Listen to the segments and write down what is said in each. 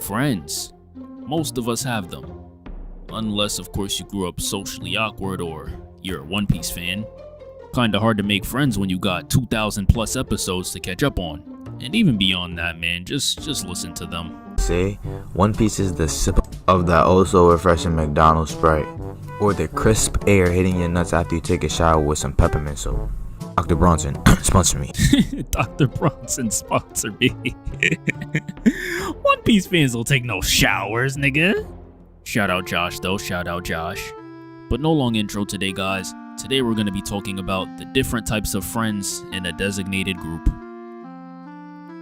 friends. Most of us have them. Unless, of course, you grew up socially awkward or you're a One Piece fan. Kinda hard to make friends when you got 2,000 plus episodes to catch up on. And even beyond that, man, just listen to them. Say, One Piece is the sip of that also refreshing McDonald's Sprite. Or the crisp air hitting your nuts after you take a shower with some peppermint soap. Dr. Bronson, sponsor me. Dr. Bronson, sponsor me. One Piece fans don't take no showers, nigga. Shout out Josh, though. Shout out Josh. But no long intro today, guys. Today we're going to be talking about the different types of friends in a designated group.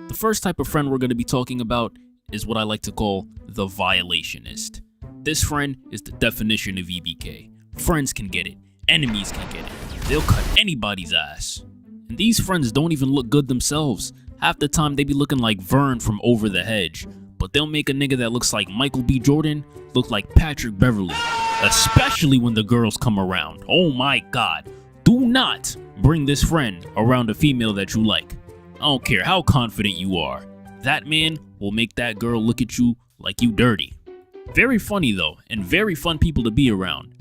The first type of friend we're going to be talking about is what I like to call the violationist. This friend is the definition of EBK. Friends can get it. Enemies can get it. They'll cut anybody's ass. And these friends don't even look good themselves. Half the time they be looking like Vern from Over the Hedge. But they'll make a nigga that looks like Michael B. Jordan look like Patrick Beverly. Especially when the girls come around. Oh my god. Do not bring this friend around a female that you like. I don't care how confident you are. That man will make that girl look at you like you dirty. Very funny though, and very fun people to be around.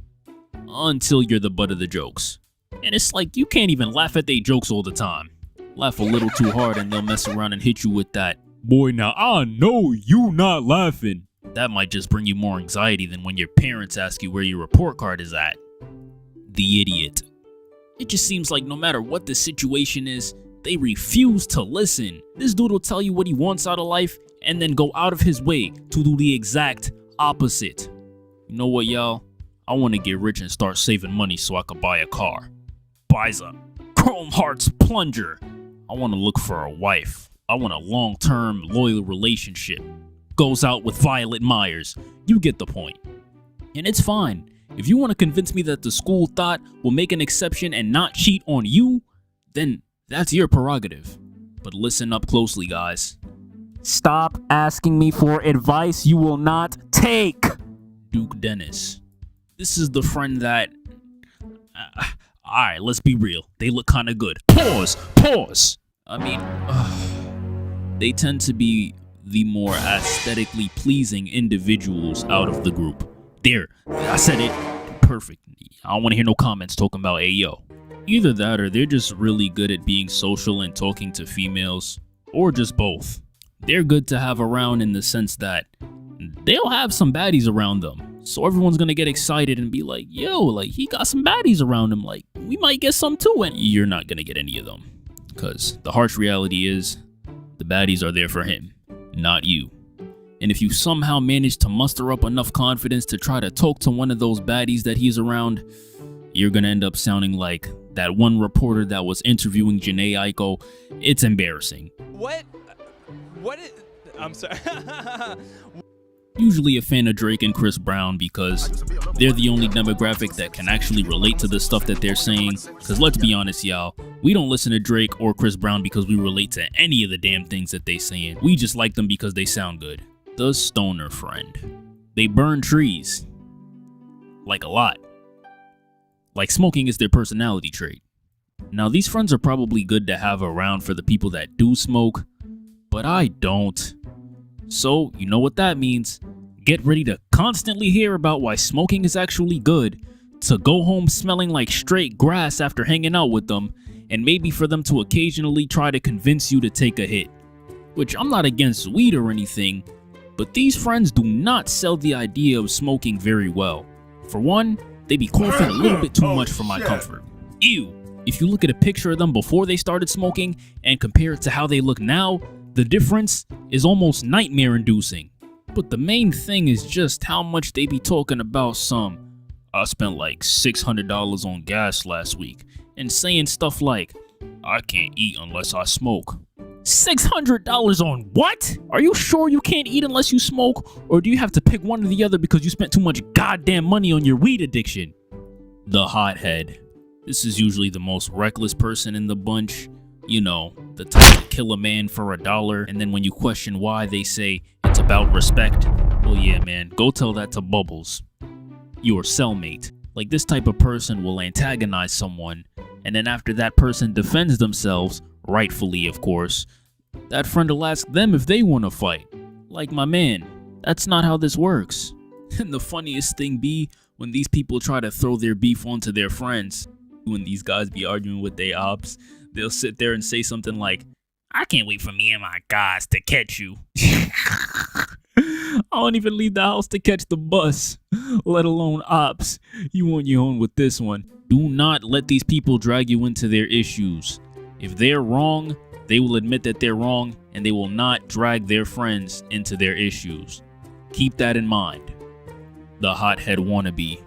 Until you're the butt of the jokes. And it's like you can't even laugh at their jokes all the time. Laugh a little too hard and they'll mess around and hit you with that, "Boy, now I know you not laughing." That might just bring you more anxiety than when your parents ask you where your report card is at. The idiot. It just seems like no matter what the situation is, they refuse to listen. This dude will tell you what he wants out of life and then go out of his way to do the exact opposite. You know what, y'all? I want to get rich and start saving money so I could buy a car. Buys a Chrome Hearts plunger. I want to look for a wife. I want a long-term, loyal relationship. Goes out with Violet Myers. You get the point. And it's fine. If you want to convince me that the school thought will make an exception and not cheat on you, then that's your prerogative. But listen up closely, guys. Stop asking me for advice you will not take. Duke Dennis. This is the friend that... Alright, let's be real. They look kind of good. Pause. I mean, they tend to be the more aesthetically pleasing individuals out of the group. There, I said it. Perfect. I don't want to hear no comments talking about ayo. Either that or they're just really good at being social and talking to females, or just both. They're good to have around in the sense that they'll have some baddies around them. So everyone's gonna get excited and be like, yo, like he got some baddies around him, like we might get some too, and you're not gonna get any of them. Because the harsh reality is, the baddies are there for him, not you. And if you somehow manage to muster up enough confidence to try to talk to one of those baddies that he's around, you're gonna end up sounding like that one reporter that was interviewing Janae Aiko. It's embarrassing. What is... I'm sorry. Usually a fan of Drake and Chris Brown because they're the only demographic that can actually relate to the stuff that they're saying. Because let's be honest, y'all, we don't listen to Drake or Chris Brown because we relate to any of the damn things that they saying. We just like them because they sound good. The stoner friend. They burn trees. Like a lot. Like smoking is their personality trait. Now these friends are probably good to have around for the people that do smoke, but I don't. So, you know what that means. Get ready to constantly hear about why smoking is actually good, to go home smelling like straight grass after hanging out with them, and maybe for them to occasionally try to convince you to take a hit. Which I'm not against weed or anything, but these friends do not sell the idea of smoking very well. For one, they be coughing a little bit too much for my comfort. Ew. If you look at a picture of them before they started smoking and compare it to how they look now, the difference is almost nightmare-inducing. But the main thing is just how much they be talking about I spent like $600 on gas last week, and saying stuff like, I can't eat unless I smoke. $600 on what? Are you sure you can't eat unless you smoke? Or do you have to pick one or the other because you spent too much goddamn money on your weed addiction? The hothead. This is usually the most reckless person in the bunch. You know, the type to kill a man for $1, and then when you question why, they say it's about respect. Well, yeah, man, go tell that to Bubbles, your cellmate. Like, this type of person will antagonize someone, and then after that person defends themselves, rightfully, of course, that friend will ask them if they want to fight. Like my man. That's not how this works. And the funniest thing be when these people try to throw their beef onto their friends. When these guys be arguing with their ops, they'll sit there and say something like, I can't wait for me and my guys to catch you. I don't even leave the house to catch the bus, let alone ops. You on your own with this one. Do not let these people drag you into their issues. If they're wrong, they will admit that they're wrong, and they will not drag their friends into their issues. Keep that in mind. The hothead wannabe.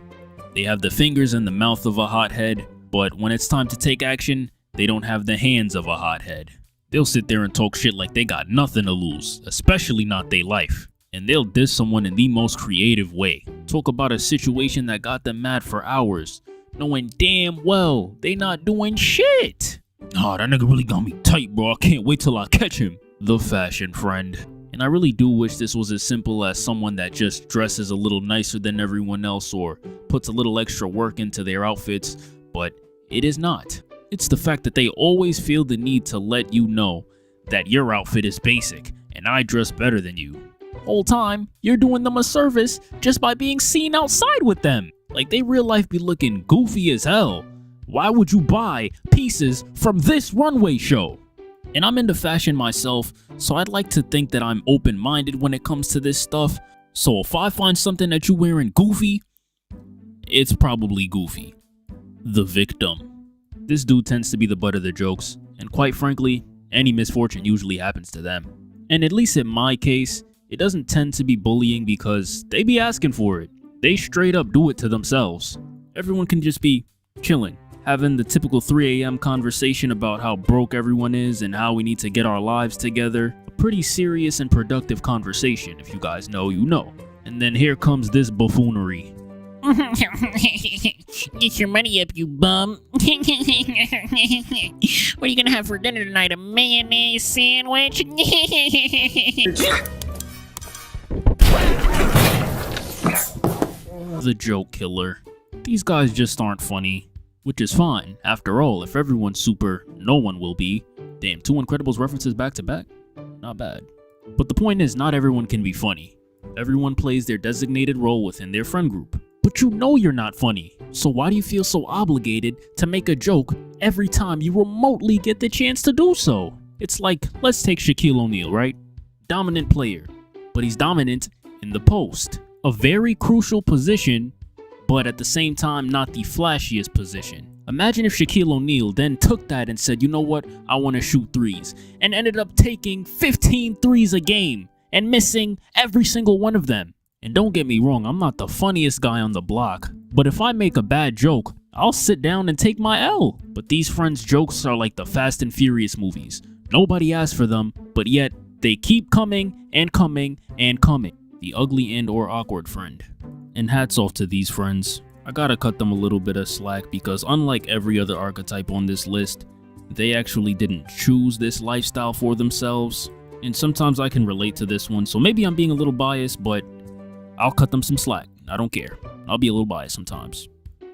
They have the fingers and the mouth of a hothead, but when it's time to take action, they don't have the hands of a hothead. They'll sit there and talk shit like they got nothing to lose, especially not their life. And they'll diss someone in the most creative way. Talk about a situation that got them mad for hours, knowing damn well they not doing shit. Oh, that nigga really got me tight, bro. I can't wait till I catch him. The fashion friend. And I really do wish this was as simple as someone that just dresses a little nicer than everyone else or puts a little extra work into their outfits, but it is not. It's the fact that they always feel the need to let you know that your outfit is basic and I dress better than you. Whole time, you're doing them a service just by being seen outside with them. Like they real life be looking goofy as hell. Why would you buy pieces from this runway show? And I'm into fashion myself, so I'd like to think that I'm open-minded when it comes to this stuff. So if I find something that you wearing goofy, it's probably goofy. The victim. This dude tends to be the butt of the jokes, and quite frankly, any misfortune usually happens to them. And at least in my case, it doesn't tend to be bullying because they be asking for it. They straight up do it to themselves. Everyone can just be chilling, having the typical 3 a.m. conversation about how broke everyone is and how we need to get our lives together. A pretty serious and productive conversation, if you guys know, you know. And then here comes this buffoonery. Get your money up, you bum. What are you gonna have for dinner tonight? A mayonnaise sandwich? The joke killer. These guys just aren't funny, which is fine. After all, if everyone's super, no one will be. Damn, 2 Incredibles references back to back? Not bad. But the point is, not everyone can be funny. Everyone plays their designated role within their friend group. But you know you're not funny, so why do you feel so obligated to make a joke every time you remotely get the chance to do so? It's like, let's take Shaquille O'Neal, right? Dominant player, but he's dominant in the post. A very crucial position, but at the same time not the flashiest position. Imagine if Shaquille O'Neal then took that and said, you know what, I want to shoot threes, and ended up taking 15 threes a game and missing every single one of them. And don't get me wrong, I'm not the funniest guy on the block, but if I make a bad joke, I'll sit down and take my L. But these friends' jokes are like the Fast and Furious movies. Nobody asked for them, but yet they keep coming and coming and coming. The ugly and or awkward friend. And hats off to these friends. I gotta cut them a little bit of slack because unlike every other archetype on this list, they actually didn't choose this lifestyle for themselves. And sometimes I can relate to this one, so maybe I'm being a little biased, but I'll cut them some slack. I don't care. I'll be a little biased sometimes.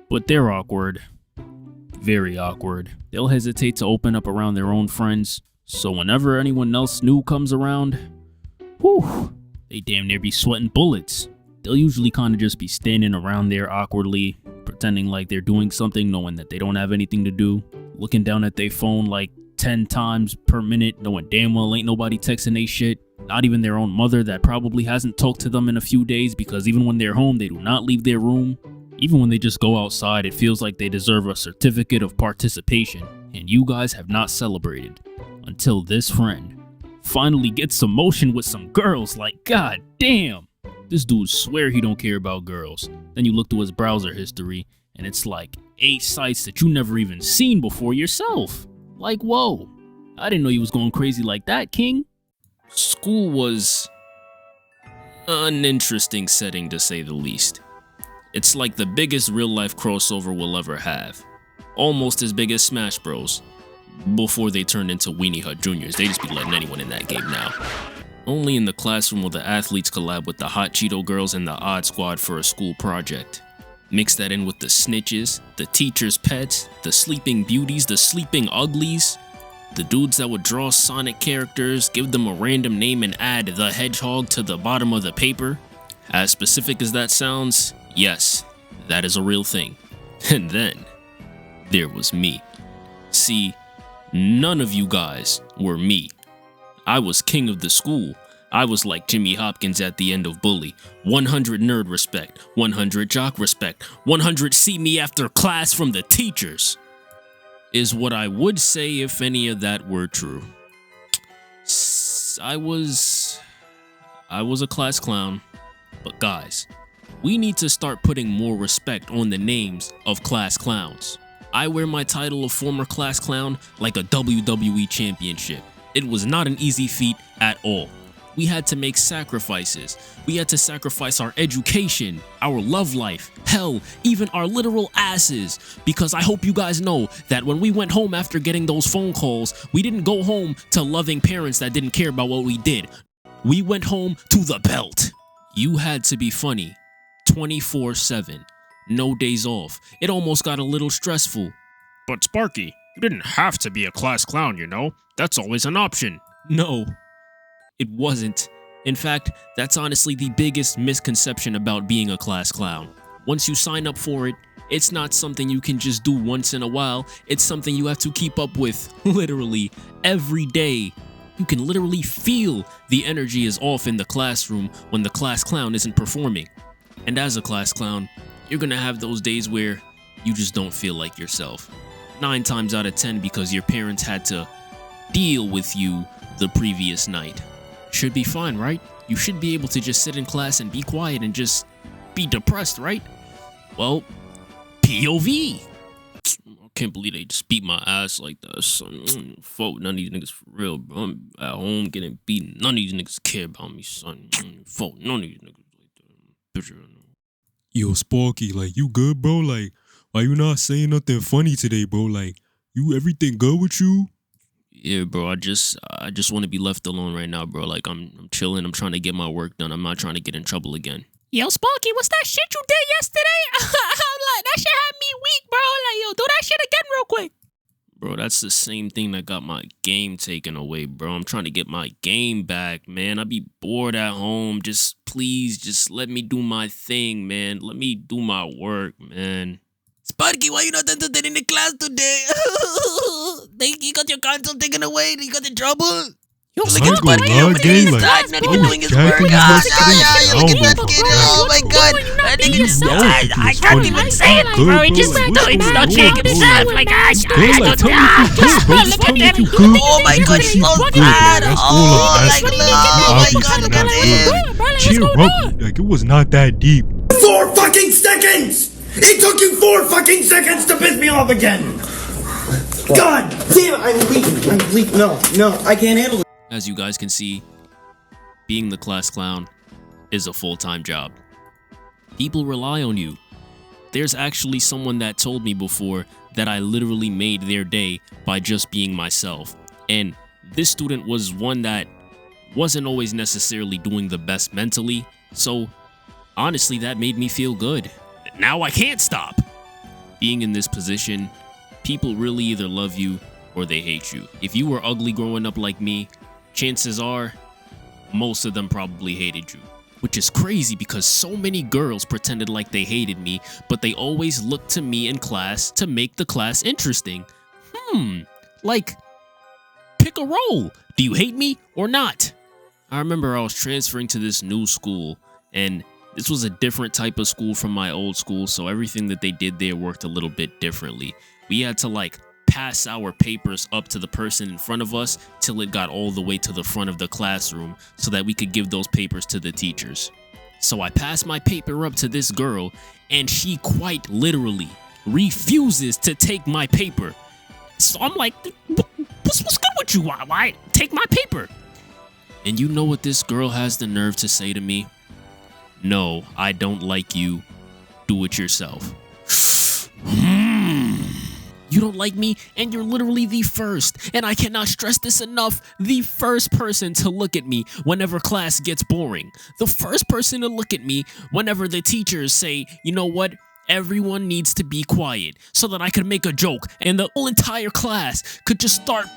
But they're awkward. Very awkward. They'll hesitate to open up around their own friends, so whenever anyone else new comes around, whew, they damn near be sweating bullets. They'll usually kind of just be standing around there awkwardly, pretending like they're doing something, knowing that they don't have anything to do, looking down at their phone like 10 times per minute, knowing damn well ain't nobody texting they shit. Not even their own mother that probably hasn't talked to them in a few days because even when they're home, they do not leave their room. Even when they just go outside, it feels like they deserve a certificate of participation, and you guys have not celebrated. Until this friend finally gets some motion with some girls, like god damn. This dude swear he don't care about girls. Then you look through his browser history, and it's like 8 sites that you never even seen before yourself. Like whoa, I didn't know you was going crazy like that, king. School was an interesting setting to say the least. It's like the biggest real-life crossover we'll ever have. Almost as big as Smash Bros. Before they turned into Weenie Hut Juniors. They just be letting anyone in that game now. Only in the classroom will the athletes collab with the Hot Cheeto Girls and the Odd Squad for a school project. Mix that in with the snitches, the teachers' pets, the sleeping beauties, the sleeping uglies. The dudes that would draw Sonic characters, give them a random name and add the hedgehog to the bottom of the paper. As specific as that sounds, yes, that is a real thing. And then, there was me. See, none of you guys were me. I was king of the school. I was like Jimmy Hopkins at the end of Bully. 100 nerd respect, 100 jock respect, 100 see me after class from the teachers. Is what I would say if any of that were true. I was a class clown, but guys, we need to start putting more respect on the names of class clowns. I wear my title of former class clown like a WWE championship. It was not an easy feat at all. We had to make sacrifices. We had to sacrifice our education, our love life, hell, even our literal asses. Because I hope you guys know that when we went home after getting those phone calls, we didn't go home to loving parents that didn't care about what we did. We went home to the belt. You had to be funny 24/7. No days off. It almost got a little stressful. But Sparky, you didn't have to be a class clown, you know? That's always an option. No, it wasn't. In fact, that's honestly the biggest misconception about being a class clown. Once you sign up for it, it's not something you can just do once in a while. It's something you have to keep up with, literally, every day. You can literally feel the energy is off in the classroom when the class clown isn't performing. And as a class clown, you're gonna have those days where you just don't feel like yourself. 9 times out of 10 because your parents had to deal with you the previous night. Should be fine, right? You should be able to just sit in class and be quiet and just be depressed, right? Well, POV. I can't believe they just beat my ass like that, son. Fuck none of these niggas for real, bro. I'm at home getting beaten. None of these niggas care about me, son. Fuck none of these niggas like that. Yo, Sparky, like, you good, bro? Like, why you not saying nothing funny today, bro? Like, you everything good with you? Yeah, bro, I just want to be left alone right now, bro. Like, I'm chilling. I'm trying to get my work done. I'm not trying to get in trouble again. Yo, Sparky, what's that shit you did yesterday? I'm like, that shit had me weak, bro. Like, yo, do that shit again real quick. Bro, that's the same thing that got my game taken away, bro. I'm trying to get my game back, man. I be bored at home. Please, just let me do my thing, man. Let me do my work, man. Sparky, why you not entertaining the class today? You got your console taken away? You got in trouble? Yo, I ain't gonna lie, gang, like, He's not even I was doing his jacking work. these Yeah, look at that motherfuckers. kid. Oh my god. I think it's Yo, I can't even say it. good, Bro, he bro, just like, no, he's not checking himself. Like, I Girl, like, tell me if you good, bro. Just tell me if you good. Oh my god, he's so Good, sad. that's all Oh, I'm like, asking. oh my god, look at him. Cheer up, like, it was not that deep. 4 fucking seconds! It took you 4 fucking seconds to piss me off again! God damn it, I'm bleeding. No, I can't handle it. As you guys can see, being the class clown is a full-time job. People rely on you. There's actually someone that told me before that I literally made their day by just being myself. And this student was one that wasn't always necessarily doing the best mentally, so honestly that made me feel good. Now I can't stop. Being in this position, people really either love you or they hate you. If you were ugly growing up like me, chances are most of them probably hated you. Which is crazy because so many girls pretended like they hated me, but they always looked to me in class to make the class interesting. Like, pick a role. Do you hate me or not? I remember I was transferring to this new school, and this was a different type of school from my old school, so everything that they did there worked a little bit differently. We had to, like, pass our papers up to the person in front of us till it got all the way to the front of the classroom so that we could give those papers to the teachers. So I passed my paper up to this girl, and she quite literally refuses to take my paper. So I'm like, what's good with you? Why take my paper? And you know what this girl has the nerve to say to me? No, I don't like you. Do it yourself. You don't like me, and you're literally the first, and I cannot stress this enough, the first person to look at me whenever class gets boring. The first person to look at me whenever the teachers say, you know what, everyone needs to be quiet, so that I could make a joke, and the whole entire class could just start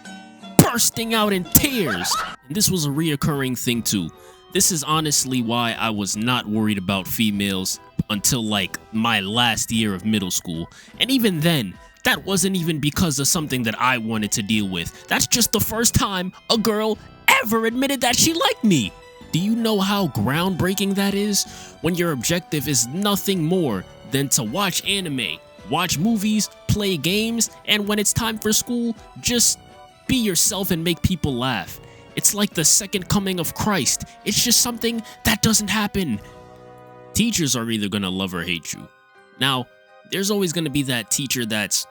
bursting out in tears. And this was a reoccurring thing too. This is honestly why I was not worried about females until like my last year of middle school. And even then, that wasn't even because of something that I wanted to deal with. That's just the first time a girl ever admitted that she liked me. Do you know how groundbreaking that is? When your objective is nothing more than to watch anime, watch movies, play games, and when it's time for school, just be yourself and make people laugh. It's like the second coming of Christ. It's just something that doesn't happen. Teachers are either gonna love or hate you. Now, there's always gonna be that teacher that's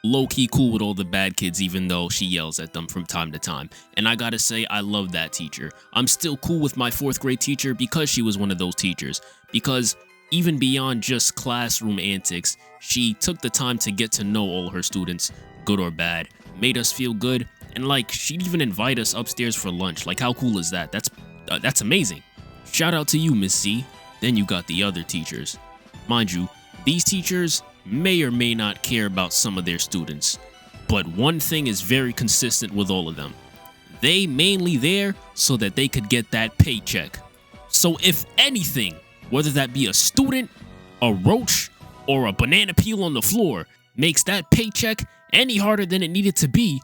low-key cool with all the bad kids even though she yells at them from time to time. And I gotta say, I love that teacher. I'm still cool with my 4th grade teacher because she was one of those teachers. Because even beyond just classroom antics, she took the time to get to know all her students, good or bad, made us feel good, and like, she'd even invite us upstairs for lunch. Like, how cool is that? That's amazing. Shout out to you, Miss C. Then you got the other teachers. Mind you, these teachers may or may not care about some of their students, but one thing is very consistent with all of them. They mainly there so that they could get that paycheck. So if anything, whether that be a student, a roach, or a banana peel on the floor, makes that paycheck any harder than it needed to be,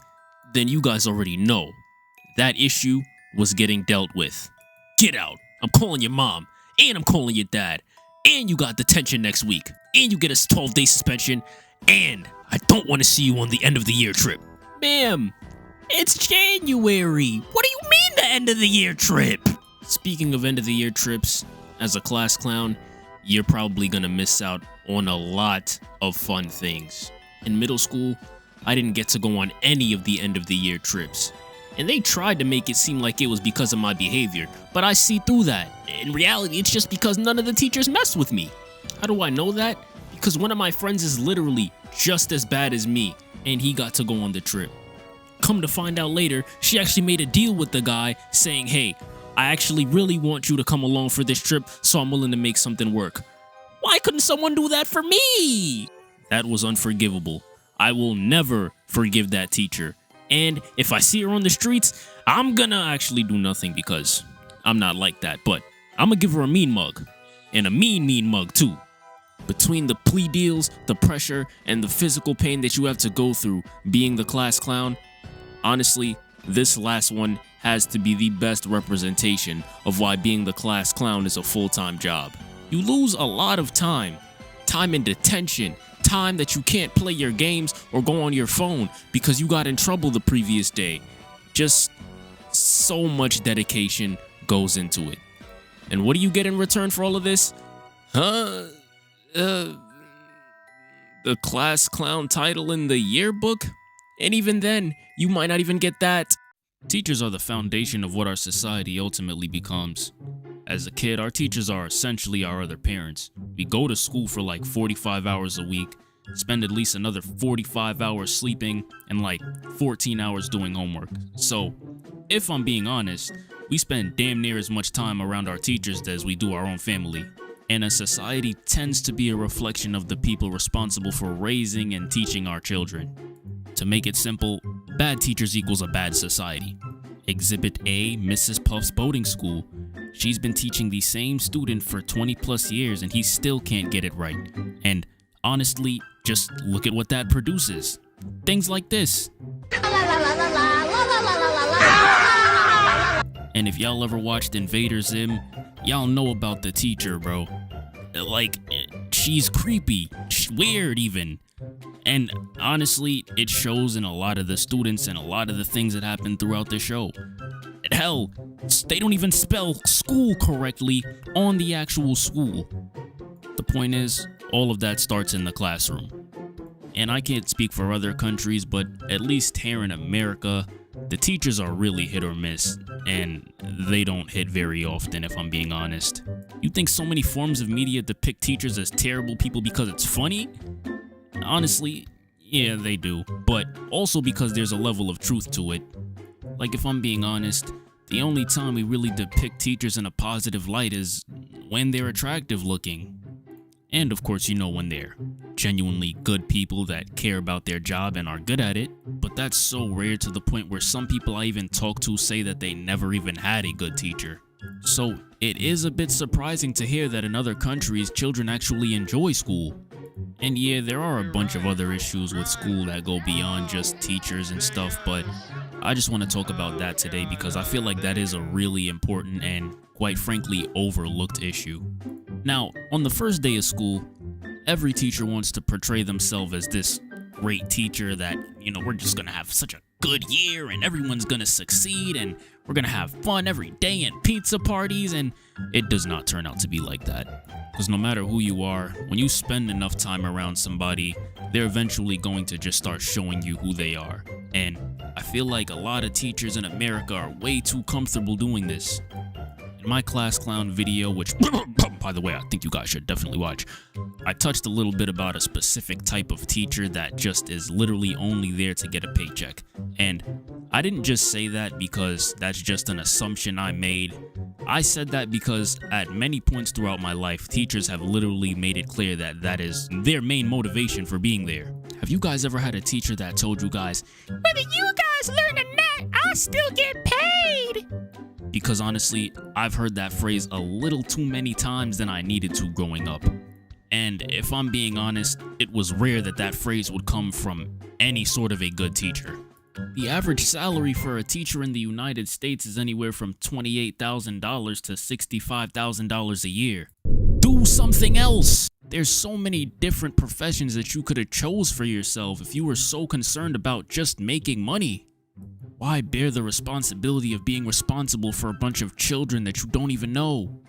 then you guys already know that issue was getting dealt with. Get out. I'm calling your mom, and I'm calling your dad, and you got detention next week, and you get a 12-day suspension, and I don't want to see you on the end of the year trip. Ma'am, it's January. What do you mean the end of the year trip? Speaking of end of the year trips, as a class clown, you're probably gonna miss out on a lot of fun things. In middle school, I didn't get to go on any of the end of the year trips. And they tried to make it seem like it was because of my behavior, but I see through that. In reality, it's just because none of the teachers messed with me. How do I know that? Because one of my friends is literally just as bad as me, and he got to go on the trip. Come to find out later, she actually made a deal with the guy saying, hey, I actually really want you to come along for this trip, so I'm willing to make something work. Why couldn't someone do that for me? That was unforgivable. I will never forgive that teacher. And if I see her on the streets, I'm gonna actually do nothing because I'm not like that. But I'm gonna give her a mean mug. And a mean mug too. Between the plea deals, the pressure, and the physical pain that you have to go through being the class clown, honestly, this last one has to be the best representation of why being the class clown is a full-time job. You lose a lot of time in detention, time that you can't play your games or go on your phone because you got in trouble the previous day. Just so much dedication goes into it. And what do you get in return for all of this? The class clown title in the yearbook? And even then, you might not even get that. Teachers are the foundation of what our society ultimately becomes. As a kid, our teachers are essentially our other parents. We go to school for like 45 hours a week, spend at least another 45 hours sleeping, and like 14 hours doing homework. So, if I'm being honest, we spend damn near as much time around our teachers as we do our own family. And a society tends to be a reflection of the people responsible for raising and teaching our children. To make it simple, bad teachers equals a bad society. Exhibit A, Mrs. Puff's boating school. She's been teaching the same student for 20 plus years and he still can't get it right. And honestly, just look at what that produces. Things like this. And if y'all ever watched Invader Zim, y'all know about the teacher, bro. Like, she's creepy, weird even. And honestly, it shows in a lot of the students and a lot of the things that happen throughout the show. Hell, they don't even spell school correctly on the actual school. The point is, all of that starts in the classroom. And I can't speak for other countries, but at least here in America, the teachers are really hit or miss, and they don't hit very often if I'm being honest. You think so many forms of media depict teachers as terrible people because it's funny? Honestly, yeah, they do, but also because there's a level of truth to it. Like, if I'm being honest, the only time we really depict teachers in a positive light is when they're attractive looking. And of course, you know, when they're genuinely good people that care about their job and are good at it. But but that's so rare to the point where some people I even talk to say that they never even had a good teacher. So it is a bit surprising to hear that in other countries, children actually enjoy school. And yeah, there are a bunch of other issues with school that go beyond just teachers and stuff, but I just want to talk about that today because I feel like that is a really important and, quite frankly, overlooked issue. Now, on the first day of school, every teacher wants to portray themselves as this great teacher that, we're just gonna have such a good year and everyone's gonna succeed and we're gonna have fun every day and pizza parties, and it does not turn out to be like that. Because no matter who you are, when you spend enough time around somebody, they're eventually going to just start showing you who they are. And I feel like a lot of teachers in America are way too comfortable doing this. In my class clown video, which, by the way, I think you guys should definitely watch, I touched a little bit about a specific type of teacher that just is literally only there to get a paycheck. And I didn't just say that because that's just an assumption I made. I said that because at many points throughout my life, teachers have literally made it clear that that is their main motivation for being there. Have you guys ever had a teacher that told you guys, Whether you guys learn or not, I still get paid? because honestly, I've heard that phrase a little too many times than I needed to growing up. And if I'm being honest, it was rare that that phrase would come from any sort of a good teacher. The average salary for a teacher in the United States is anywhere from $28,000 to $65,000 a year. Do something else! There's so many different professions that you could have chose for yourself if you were so concerned about just making money. Why bear the responsibility of being responsible for a bunch of children that you don't even know?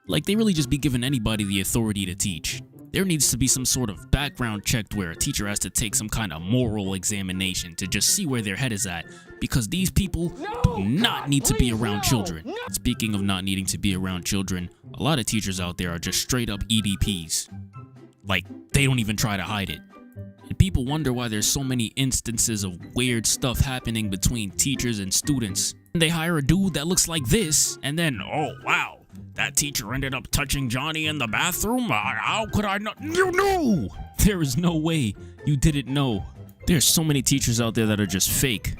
Like, they really just be giving anybody the authority to teach. There needs to be some sort of background check where a teacher has to take some kind of moral examination to just see where their head is at, because these people do not need to be around children. Speaking of not needing to be around children, a lot of teachers out there are just straight up EDPs. Like, they don't even try to hide it. And people wonder why there's so many instances of weird stuff happening between teachers and students. They hire a dude that looks like this, and then, oh wow, that teacher ended up touching Johnny in the bathroom? How could I not? You knew! There is no way you didn't know. There's so many teachers out there that are just fake.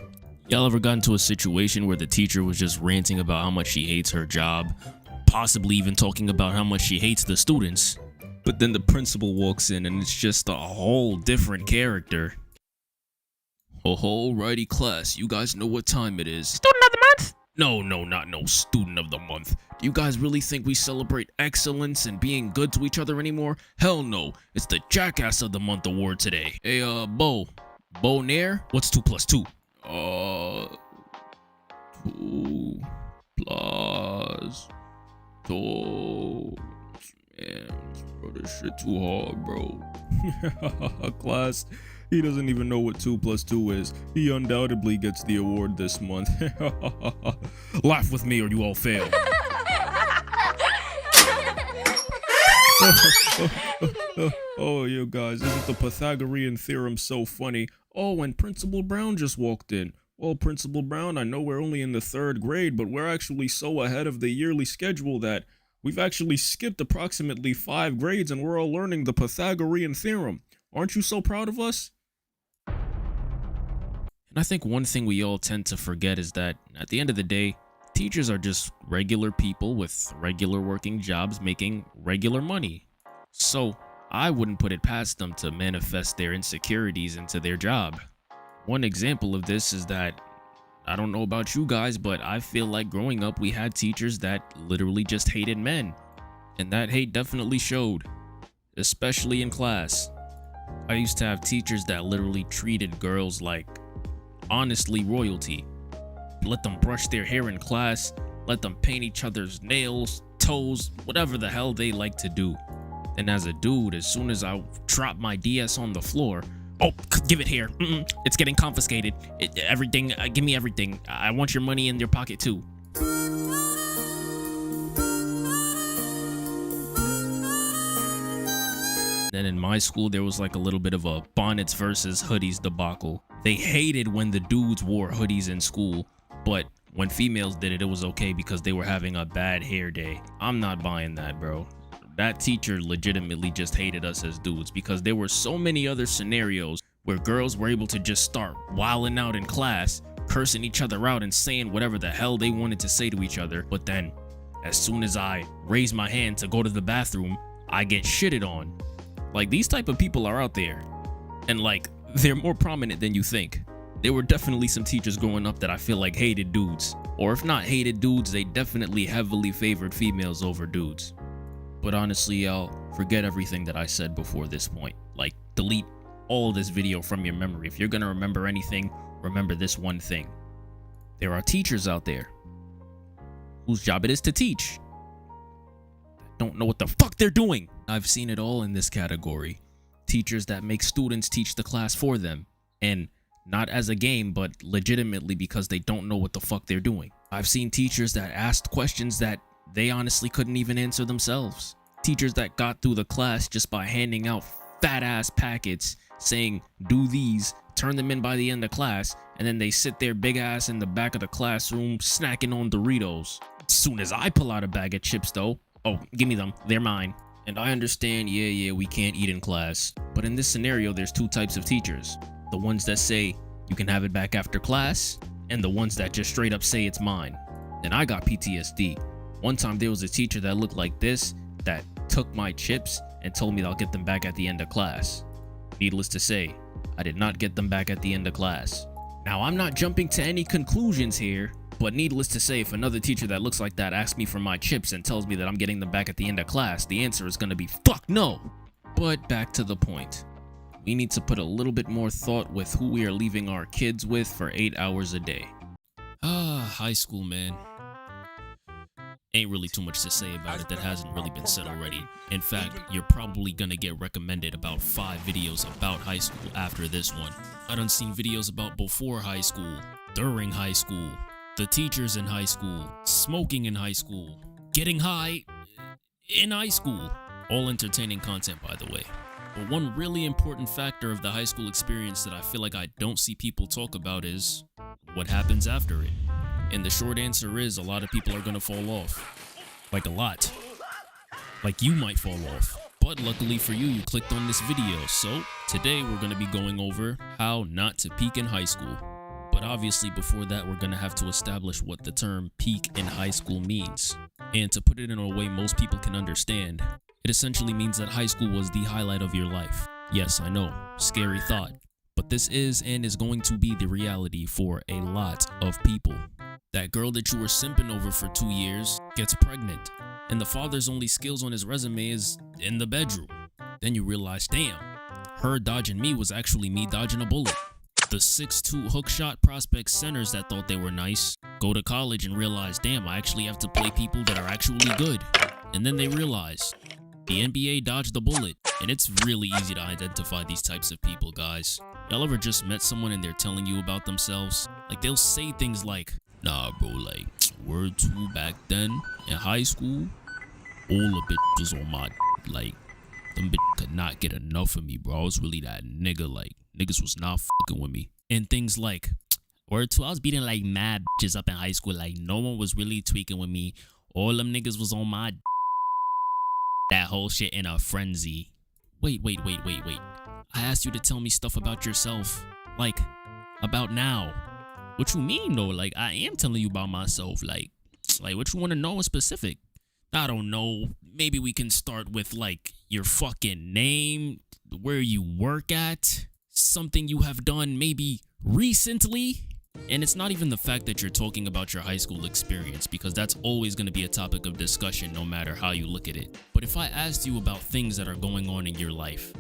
Y'all ever got into a situation where the teacher was just ranting about how much she hates her job, possibly even talking about how much she hates the students? But then the principal walks in and it's just a whole different character. Alrighty class, you guys know what time it is. Student of the month? No, not no student of the month. Do you guys really think we celebrate excellence and being good to each other anymore? Hell no, it's the Jackass of the Month award today. Hey, Bo Nair, what's 2 plus 2? 2 plus 2. Man, bro, this shit too hard, bro. Class, he doesn't even know what 2 plus 2 is. He undoubtedly gets the award this month. Laugh with me or you all fail. Oh, you guys, isn't the Pythagorean theorem so funny? Oh, and Principal Brown just walked in. Well, Principal Brown, I know we're only in the 3rd grade, but we're actually so ahead of the yearly schedule that we've actually skipped approximately 5 grades and we're all learning the Pythagorean theorem. Aren't you so proud of us? And I think one thing we all tend to forget is that at the end of the day, teachers are just regular people with regular working jobs making regular money. So I wouldn't put it past them to manifest their insecurities into their job. One example of this is that, I don't know about you guys, but I feel like growing up we had teachers that literally just hated men. And that hate definitely showed, especially in class. I used to have teachers that literally treated girls like, honestly, royalty. Let them brush their hair in class, let them paint each other's nails, toes, whatever the hell they like to do. And as a dude, as soon as I drop my DS on the floor, oh, give it here. It's getting confiscated. Everything, give me everything. I want your money in your pocket too. Then in my school, there was like a little bit of a bonnets versus hoodies debacle. They hated when the dudes wore hoodies in school, but when females did it, it was okay because they were having a bad hair day. I'm not buying that, bro. That teacher legitimately just hated us as dudes because there were so many other scenarios where girls were able to just start wilding out in class, cursing each other out and saying whatever the hell they wanted to say to each other. But then, as soon as I raise my hand to go to the bathroom, I get shitted on. Like, these type of people are out there. And like, they're more prominent than you think. There were definitely some teachers growing up that I feel like hated dudes. Or if not hated dudes, they definitely heavily favored females over dudes. But honestly, y'all, forget everything that I said before this point. Like, delete all this video from your memory. If you're gonna remember anything, remember this one thing. There are teachers out there whose job it is to teach. Don't know what the fuck they're doing. I've seen it all in this category. Teachers that make students teach the class for them. And not as a game, but legitimately because they don't know what the fuck they're doing. I've seen teachers that asked questions that they honestly couldn't even answer themselves. Teachers that got through the class just by handing out fat ass packets saying, do these, turn them in by the end of class, and then they sit there big ass in the back of the classroom snacking on Doritos. Soon as I pull out a bag of chips though, oh, give me them, they're mine. And I understand, yeah, we can't eat in class. But in this scenario, there's two types of teachers. The ones that say, you can have it back after class, and the ones that just straight up say it's mine. And I got PTSD. One time there was a teacher that looked like this, that took my chips and told me that I'll get them back at the end of class. Needless to say, I did not get them back at the end of class. Now, I'm not jumping to any conclusions here, but needless to say, if another teacher that looks like that asks me for my chips and tells me that I'm getting them back at the end of class, the answer is gonna be fuck no. But back to the point. We need to put a little bit more thought with who we are leaving our kids with for 8 hours a day. High school, man. Ain't really too much to say about it that hasn't really been said already. In fact, you're probably gonna get recommended about 5 videos about high school after this one. I done seen videos about before high school, during high school, the teachers in high school, smoking in high school, getting high in high school. All entertaining content, by the way. But one really important factor of the high school experience that I feel like I don't see people talk about is what happens after it. And the short answer is a lot of people are gonna fall off. Like a lot. Like you might fall off. But luckily for you, you clicked on this video. So today we're gonna be going over how not to peak in high school. But obviously before that, we're gonna have to establish what the term peak in high school means. And to put it in a way most people can understand, it essentially means that high school was the highlight of your life. Yes, I know, scary thought. But this is and is going to be the reality for a lot of people. That girl that you were simping over for 2 years gets pregnant, and the father's only skills on his resume is in the bedroom. Then you realize, damn, her dodging me was actually me dodging a bullet. The 6'2" hookshot prospect centers that thought they were nice go to college and realize, damn, I actually have to play people that are actually good. And then they realize the NBA dodged the bullet. And it's really easy to identify these types of people, guys. Y'all ever just met someone and they're telling you about themselves? Like, they'll say things like, nah, bro, like, word to back then in high school, all the bitches on my, like, them bitches could not get enough of me, bro. I was really that nigga, like, niggas was not fucking with me. And things like, word to, I was beating, like, mad bitches up in high school, like, no one was really tweaking with me. All them niggas was on my that whole shit in a frenzy. Wait. I asked you to tell me stuff about yourself. Like, about now. What you mean, though? Like, I am telling you about myself. Like what you want to know in specific? I don't know. Maybe we can start with, like, your fucking name, where you work at, something you have done maybe recently. And it's not even the fact that you're talking about your high school experience, because that's always going to be a topic of discussion no matter how you look at it. But if I asked you about things that are going on in your life,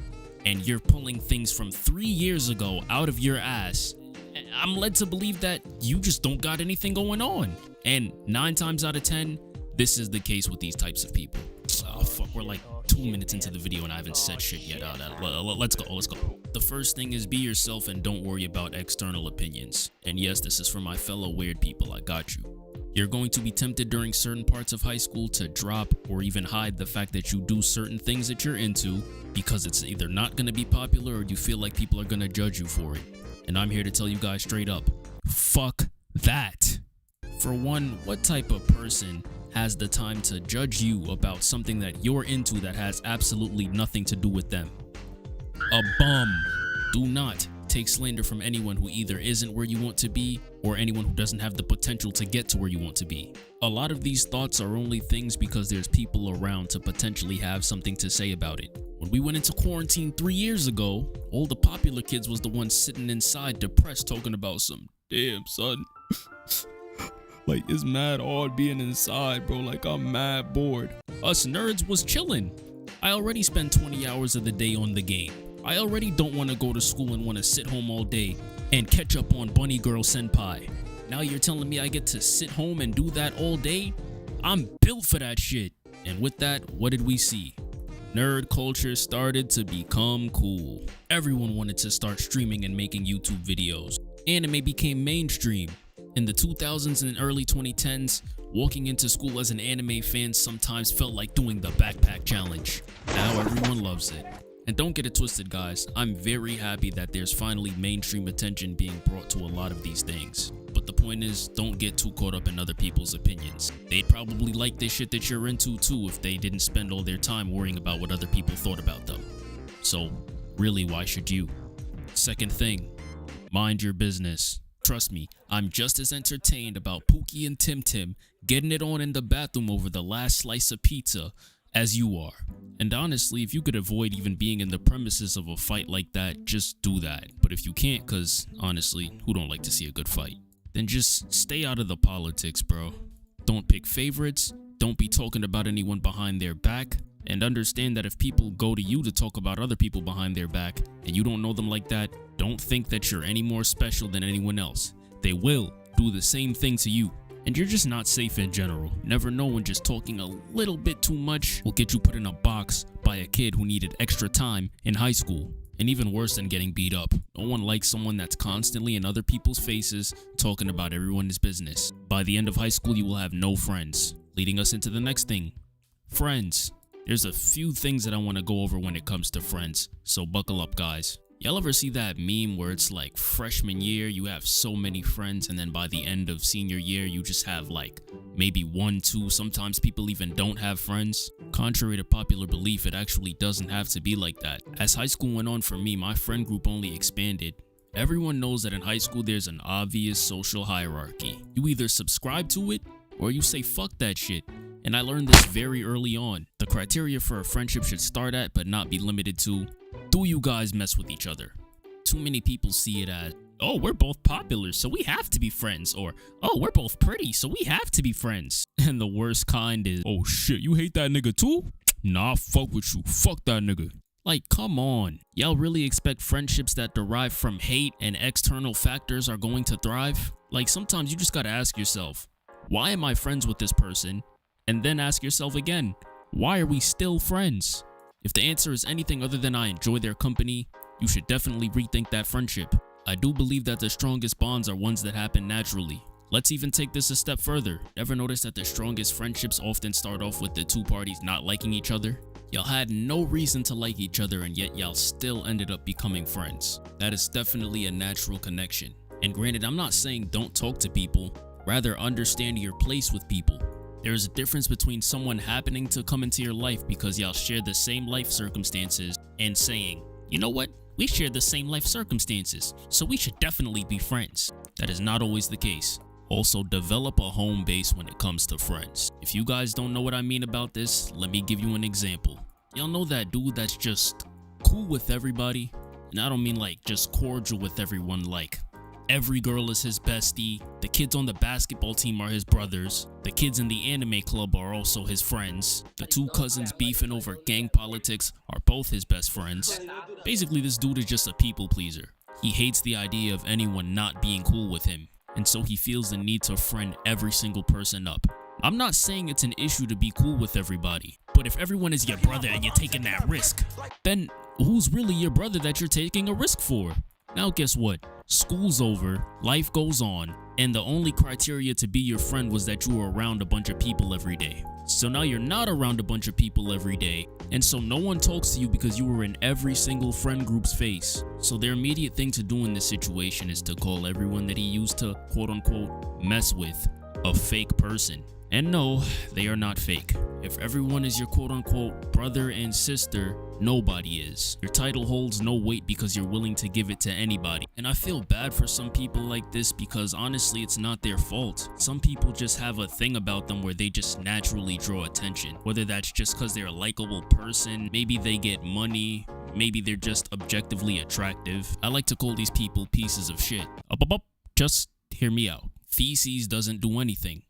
and you're pulling things from 3 years ago out of your ass, I'm led to believe that you just don't got anything going on. And 9 times out of 10, this is the case with these types of people. Oh, fuck, we're like 2 minutes into the video and I haven't said shit yet. Let's go. The first thing is be yourself and don't worry about external opinions. And yes, this is for my fellow weird people, I got you. You're going to be tempted during certain parts of high school to drop or even hide the fact that you do certain things that you're into because it's either not going to be popular or you feel like people are going to judge you for it. And I'm here to tell you guys straight up, fuck that. For one, what type of person has the time to judge you about something that you're into that has absolutely nothing to do with them? A bum. Do not Take slander from anyone who either isn't where you want to be or anyone who doesn't have the potential to get to where you want to be. A lot of these thoughts are only things because there's people around to potentially have something to say about it. When we went into quarantine 3 years ago, all the popular kids was the ones sitting inside depressed talking about some damn son. Like, it's mad odd being inside, bro. Like, I'm mad bored. Us nerds was chilling. I already spend 20 hours of the day on the game. I already don't want to go to school and want to sit home all day and catch up on Bunny Girl Senpai. Now you're telling me I get to sit home and do that all day? I'm built for that shit. And with that, what did we see? Nerd culture started to become cool. Everyone wanted to start streaming and making YouTube videos. Anime became mainstream. In the 2000s and early 2010s, walking into school as an anime fan sometimes felt like doing the backpack challenge. Now everyone loves it. And don't get it twisted, guys, I'm very happy that there's finally mainstream attention being brought to a lot of these things. But the point is, don't get too caught up in other people's opinions. They'd probably like this shit that you're into too if they didn't spend all their time worrying about what other people thought about them. So, really, why should you? Second thing, mind your business. Trust me, I'm just as entertained about Pookie and Tim Tim getting it on in the bathroom over the last slice of pizza as you are. And honestly, if you could avoid even being in the premises of a fight like that, just do that. But if you can't, cause honestly, who don't like to see a good fight? Then just stay out of the politics, bro. Don't pick favorites, don't be talking about anyone behind their back, and understand that if people go to you to talk about other people behind their back, and you don't know them like that, don't think that you're any more special than anyone else. They will do the same thing to you. And you're just not safe in general. Never know when just talking a little bit too much will get you put in a box by a kid who needed extra time in high school. And even worse than getting beat up, no one likes someone that's constantly in other people's faces talking about everyone's business. By the end of high school, you will have no friends. Leading us into the next thing, friends. There's a few things that I want to go over when it comes to friends, so buckle up, guys. Y'all ever see that meme where it's like freshman year, you have so many friends, and then by the end of senior year, you just have like maybe 1, 2, sometimes people even don't have friends? Contrary to popular belief, it actually doesn't have to be like that. As high school went on for me, my friend group only expanded. Everyone knows that in high school, there's an obvious social hierarchy. You either subscribe to it, or you say fuck that shit. And I learned this very early on. The criteria for a friendship should start at, but not be limited to, do you guys mess with each other? Too many people see it as, oh, we're both popular, so we have to be friends. Or, oh, we're both pretty, so we have to be friends. And the worst kind is, oh shit, you hate that nigga too? Nah, fuck with you. Fuck that nigga. Like, come on. Y'all really expect friendships that derive from hate and external factors are going to thrive? Like, sometimes you just gotta ask yourself, why am I friends with this person? And then ask yourself again, why are we still friends? If the answer is anything other than I enjoy their company, you should definitely rethink that friendship. I do believe that the strongest bonds are ones that happen naturally. Let's even take this a step further. Ever notice that the strongest friendships often start off with the two parties not liking each other? Y'all had no reason to like each other and yet y'all still ended up becoming friends. That is definitely a natural connection. And granted, I'm not saying don't talk to people, rather understand your place with people. There's a difference between someone happening to come into your life because y'all share the same life circumstances and saying, you know what, we share the same life circumstances, so we should definitely be friends. That is not always the case. Also, develop a home base when it comes to friends. If you guys don't know what I mean about this, let me give you an example. Y'all know that dude that's just cool with everybody? And I don't mean like just cordial with everyone, like every girl is his bestie, the kids on the basketball team are his brothers, the kids in the anime club are also his friends, the two cousins beefing over gang politics are both his best friends. Basically, this dude is just a people pleaser. He hates the idea of anyone not being cool with him, and so he feels the need to friend every single person up. I'm not saying it's an issue to be cool with everybody, but if everyone is your brother and you're taking that risk, then who's really your brother that you're taking a risk for? Now guess what? School's over, life goes on, and the only criteria to be your friend was that you were around a bunch of people every day. So now you're not around a bunch of people every day, and so no one talks to you because you were in every single friend group's face. So their immediate thing to do in this situation is to call everyone that he used to quote unquote mess with a fake person. And no, they are not fake. If everyone is your quote-unquote brother and sister, nobody is. Your title holds no weight because you're willing to give it to anybody. And I feel bad for some people like this because honestly, it's not their fault. Some people just have a thing about them where they just naturally draw attention. Whether that's just because they're a likable person, maybe they get money, maybe they're just objectively attractive. I like to call these people pieces of shit. Up. Just hear me out. Feces doesn't do anything.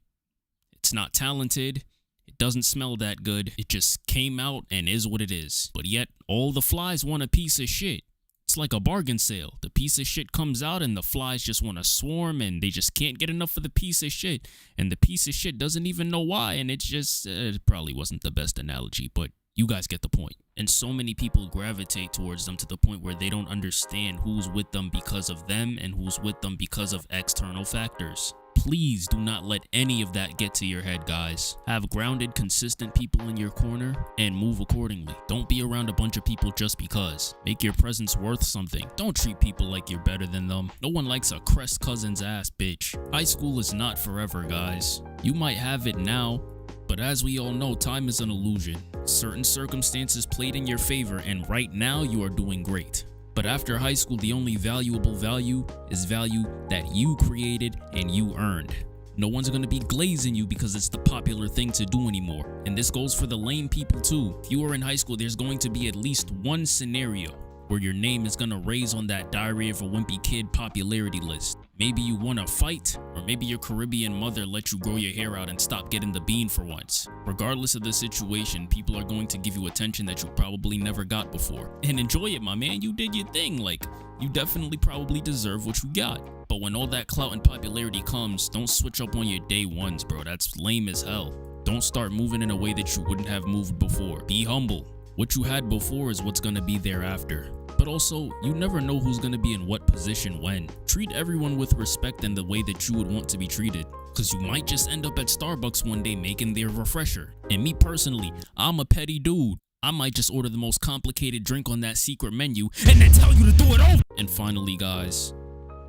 It's not talented. It doesn't smell that good. It just came out and is what it is. But yet, all the flies want a piece of shit. It's like a bargain sale. The piece of shit comes out and the flies just want to swarm and they just can't get enough of the piece of shit. And the piece of shit doesn't even know why. And it's just, it probably wasn't the best analogy, but you guys get the point. And so many people gravitate towards them to the point where they don't understand who's with them because of them and who's with them because of external factors. Please do not let any of that get to your head, guys. Have grounded, consistent people in your corner and move accordingly. Don't be around a bunch of people just because. Make your presence worth something. Don't treat people like you're better than them. No one likes a crest cousin's ass bitch. High school is not forever, guys. You might have it now, but as we all know, time is an illusion. Certain circumstances played in your favor, and right now you are doing great. But after high school, the only valuable value is value that you created and you earned. No one's gonna be glazing you because it's the popular thing to do anymore. And this goes for the lame people too. If you are in high school, there's going to be at least one scenario where your name is gonna raise on that Diary of a Wimpy Kid popularity list. Maybe you won a fight, or maybe your Caribbean mother let you grow your hair out and stop getting the bean for once. Regardless of the situation, people are going to give you attention that you probably never got before. And enjoy it, my man, you did your thing. Like, you definitely probably deserve what you got. But when all that clout and popularity comes, don't switch up on your day ones, bro. That's lame as hell. Don't start moving in a way that you wouldn't have moved before. Be humble. What you had before is what's gonna be there after. But also, you never know who's gonna be in what position when. Treat everyone with respect and the way that you would want to be treated. Cause you might just end up at Starbucks one day making their refresher. And me personally, I'm a petty dude. I might just order the most complicated drink on that secret menu and then tell you to do it over. And finally, guys,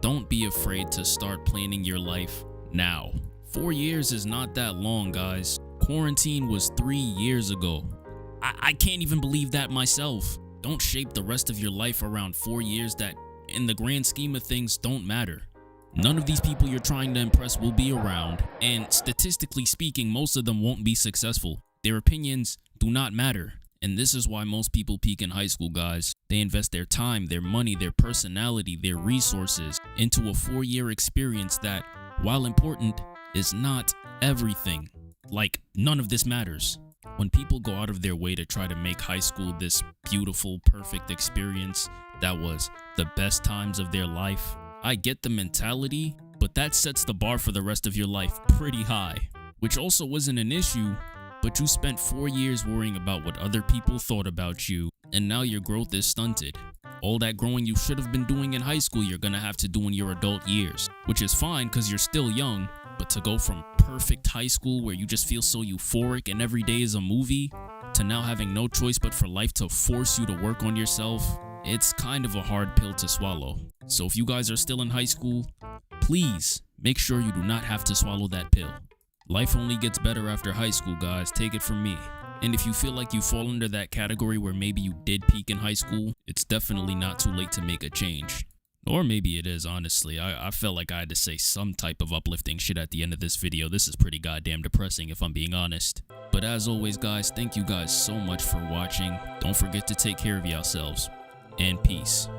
don't be afraid to start planning your life now. 4 years is not that long, guys. Quarantine was 3 years ago. I can't even believe that myself. Don't shape the rest of your life around 4 years that, in the grand scheme of things, don't matter. None of these people you're trying to impress will be around, and statistically speaking, most of them won't be successful. Their opinions do not matter. And this is why most people peak in high school, guys. They invest their time, their money, their personality, their resources into a 4-year experience that, while important, is not everything. Like, none of this matters. When people go out of their way to try to make high school this beautiful, perfect experience that was the best times of their life, I get the mentality, but that sets the bar for the rest of your life pretty high. Which also wasn't an issue, but you spent 4 years worrying about what other people thought about you, and now your growth is stunted. All that growing you should have been doing in high school, you're gonna have to do in your adult years, which is fine because you're still young, but to go from perfect high school where you just feel so euphoric and every day is a movie, to now having no choice but for life to force you to work on yourself, it's kind of a hard pill to swallow. So if you guys are still in high school, please make sure you do not have to swallow that pill. Life only gets better after high school, guys. Take it from me. And if you feel like you fall under that category where maybe you did peak in high school, it's definitely not too late to make a change. Or maybe it is, honestly. I felt like I had to say some type of uplifting shit at the end of this video. This is pretty goddamn depressing if I'm being honest. But as always, guys, thank you guys so much for watching. Don't forget to take care of yourselves. And peace.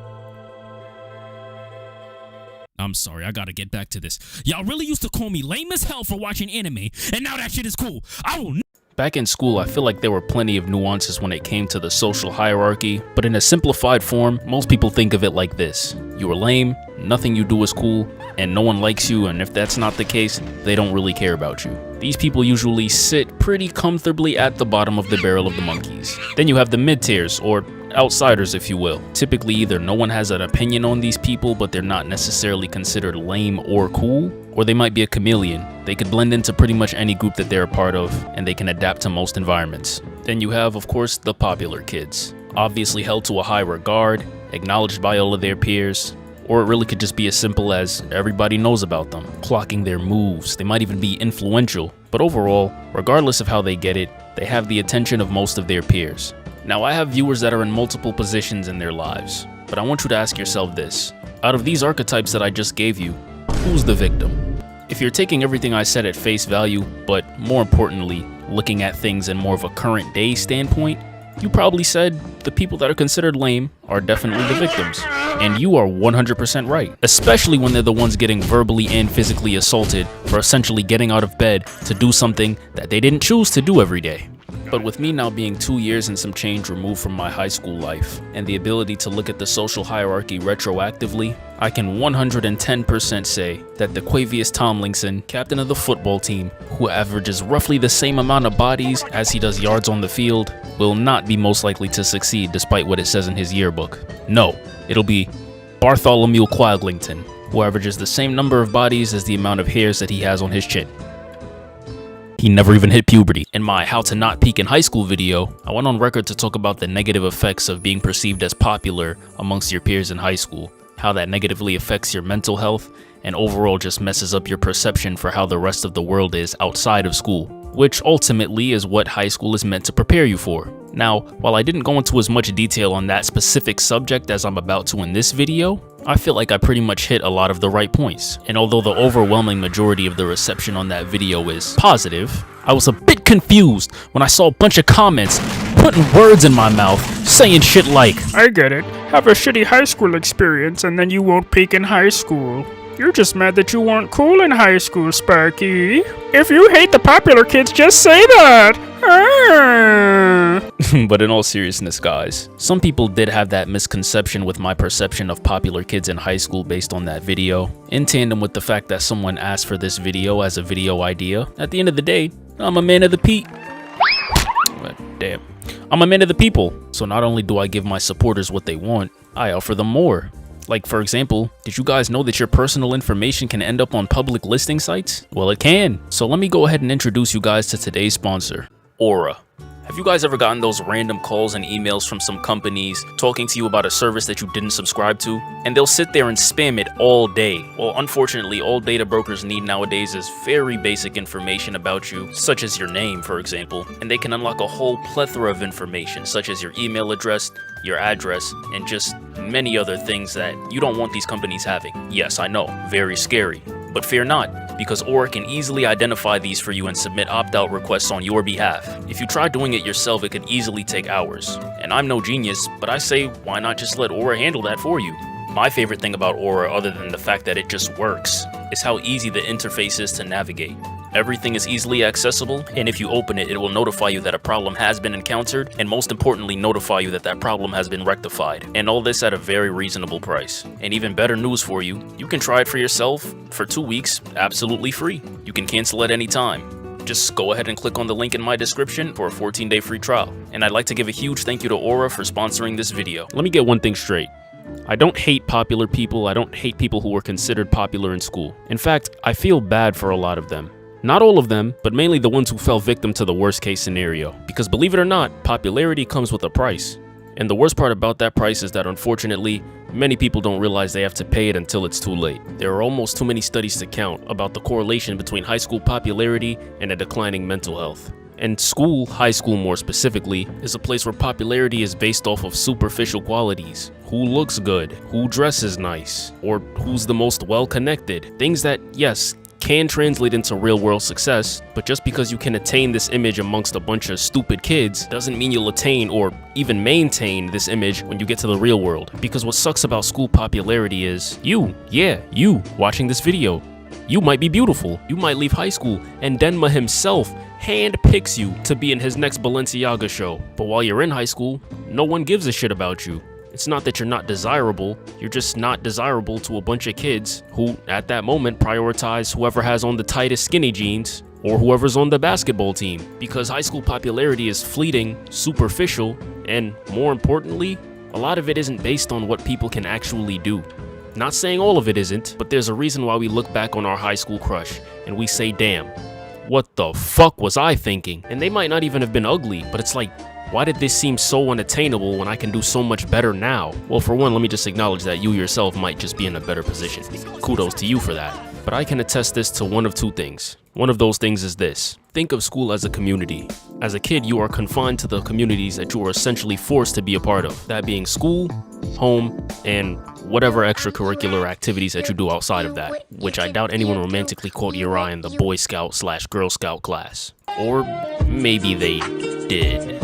I'm sorry, I gotta get back to this. Y'all really used to call me lame as hell for watching anime, and now that shit is cool. Back in school, I feel like there were plenty of nuances when it came to the social hierarchy, but in a simplified form, most people think of it like this. You are lame, nothing you do is cool, and no one likes you, and if that's not the case, they don't really care about you. These people usually sit pretty comfortably at the bottom of the barrel of the monkeys. Then you have the mid-tiers, or outsiders if you will. Typically either no one has an opinion on these people but they're not necessarily considered lame or cool, or they might be a chameleon. They could blend into pretty much any group that they're a part of, and they can adapt to most environments. Then you have, of course, the popular kids. Obviously held to a high regard, acknowledged by all of their peers, Or it really could just be as simple as everybody knows about them, clocking their moves. They might even be influential. But overall, regardless of how they get it, they have the attention of most of their peers. Now, I have viewers that are in multiple positions in their lives, but I want you to ask yourself this. Out of these archetypes that I just gave you, who's the victim? If you're taking everything I said at face value, but more importantly, looking at things in more of a current day standpoint, you probably said the people that are considered lame are definitely the victims. And you are 100% right, especially when they're the ones getting verbally and physically assaulted for essentially getting out of bed to do something that they didn't choose to do every day. But with me now being 2 years and some change removed from my high school life, and the ability to look at the social hierarchy retroactively, I can 110% say that the Quavius Tomlinson, captain of the football team, who averages roughly the same amount of bodies as he does yards on the field, will not be most likely to succeed despite what it says in his yearbook. No, it'll be Bartholomew Quaglington, who averages the same number of bodies as the amount of hairs that he has on his chin. He never even hit puberty. In my How to Not Peak in High School video, I went on record to talk about the negative effects of being perceived as popular amongst your peers in high school, how that negatively affects your mental health, and overall just messes up your perception for how the rest of the world is outside of school, which ultimately is what high school is meant to prepare you for. Now, while I didn't go into as much detail on that specific subject as I'm about to in this video, I feel like I pretty much hit a lot of the right points. And although the overwhelming majority of the reception on that video is positive, I was a bit confused when I saw a bunch of comments putting words in my mouth, saying shit like, I get it. Have a shitty high school experience and then you won't peak in high school. You're just mad that you weren't cool in high school, Sparky. If you hate the popular kids, just say that. But in all seriousness, guys, some people did have that misconception with my perception of popular kids in high school based on that video, in tandem with the fact that someone asked for this video as a video idea. At the end of the day, I'm a man of the I'm a man of the people, so not only do I give my supporters what they want, I offer them more. Like, for example, did you guys know that your personal information can end up on public listing sites? Well, it can. So let me go ahead and introduce you guys to today's sponsor, Aura. Have you guys ever gotten those random calls and emails from some companies talking to you about a service that you didn't subscribe to? And they'll sit there and spam it all day. Well, unfortunately, all data brokers need nowadays is very basic information about you, such as your name, for example. And they can unlock a whole plethora of information, such as your email address, your address, and just many other things that you don't want these companies having. Yes, I know, very scary. But fear not, because Aura can easily identify these for you and submit opt-out requests on your behalf. If you try doing it yourself, it could easily take hours. And I'm no genius, but I say, why not just let Aura handle that for you? My favorite thing about Aura, other than the fact that it just works, is how easy the interface is to navigate. Everything is easily accessible, and if you open it, it will notify you that a problem has been encountered, and most importantly, notify you that that problem has been rectified. And all this at a very reasonable price. And even better news for you, you can try it for yourself for 2 weeks, absolutely free. You can cancel at any time. Just go ahead and click on the link in my description for a 14-day free trial. And I'd like to give a huge thank you to Aura for sponsoring this video. Let me get one thing straight. I don't hate popular people, I don't hate people who were considered popular in school. In fact, I feel bad for a lot of them. Not all of them, but mainly the ones who fell victim to the worst case scenario. Because believe it or not, popularity comes with a price. And the worst part about that price is that unfortunately, many people don't realize they have to pay it until it's too late. There are almost too many studies to count about the correlation between high school popularity and a declining mental health. And school, high school more specifically, is a place where popularity is based off of superficial qualities. Who looks good, who dresses nice, or who's the most well-connected. Things that, yes, can translate into real-world success, but just because you can attain this image amongst a bunch of stupid kids doesn't mean you'll attain or even maintain this image when you get to the real world. Because what sucks about school popularity is you watching this video. You might be beautiful. You might leave high school and Denma himself handpicks you to be in his next Balenciaga show. But while you're in high school, no one gives a shit about you. It's not that you're not desirable, you're just not desirable to a bunch of kids who, at that moment, prioritize whoever has on the tightest skinny jeans or whoever's on the basketball team. Because high school popularity is fleeting, superficial, and more importantly, a lot of it isn't based on what people can actually do. Not saying all of it isn't, but there's a reason why we look back on our high school crush and we say, damn, what the fuck was I thinking? And they might not even have been ugly, but it's like, Why did this seem so unattainable when I can do so much better now? Well, for one, let me just acknowledge that you yourself might just be in a better position. Kudos to you for that. But I can attest this to one of two things. One of those things is this. Think of school as a community. As a kid, you are confined to the communities that you are essentially forced to be a part of. That being school, home, and whatever extracurricular activities that you do outside of that. Which I doubt anyone romantically quote Uriah in the Boy Scout/Girl Scout class. Or maybe they did.